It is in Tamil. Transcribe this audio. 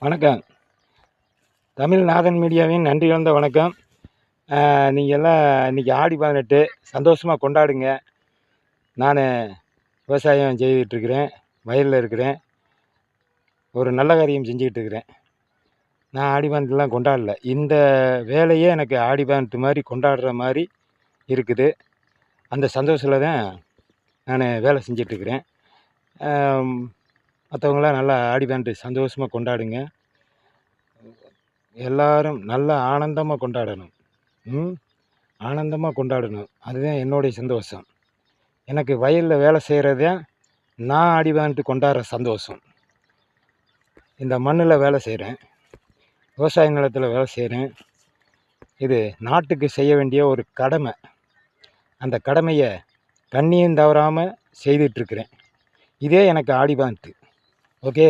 வணக்கம். தமிழ்நாதன் மீடியாவின் நன்றி கலந்த வணக்கம். நீங்கள் எல்லாம் இன்றைக்கி ஆடி 18 சந்தோஷமாக கொண்டாடுங்க. நான் விவசாயம் செய்துகிட்ருக்கிறேன், வயலில் இருக்கிறேன், ஒரு நல்ல காரியம் செஞ்சுக்கிட்டு இருக்கிறேன். நான் ஆடி 18லாம் கொண்டாடல. இந்த வேலையே எனக்கு ஆடி 18 மாதிரி கொண்டாடுற மாதிரி இருக்குது. அந்த சந்தோஷத்தில் தான் நான் வேலை செஞ்சிட்ருக்கிறேன். மற்றவங்களாம் நல்லா ஆடி 18 சந்தோஷமாக கொண்டாடுங்க. எல்லாரும் நல்லா ஆனந்தமாக கொண்டாடணும். ஆனந்தமாக கொண்டாடணும். அதுதான் என்னுடைய சந்தோஷம். எனக்கு வயலில் வேலை செய்கிறது தான் நான் ஆடி 18 கொண்டாடுற சந்தோஷம். இந்த மண்ணில் வேலை செய்கிறேன், விவசாய நிலத்தில் வேலை செய்கிறேன். இது நாட்டுக்கு செய்ய வேண்டிய ஒரு கடமை. அந்த கடமையை கண்ணியம் தவறாமல் செய்துட்ருக்கிறேன். இதே எனக்கு ஆடி 18. ஓகே.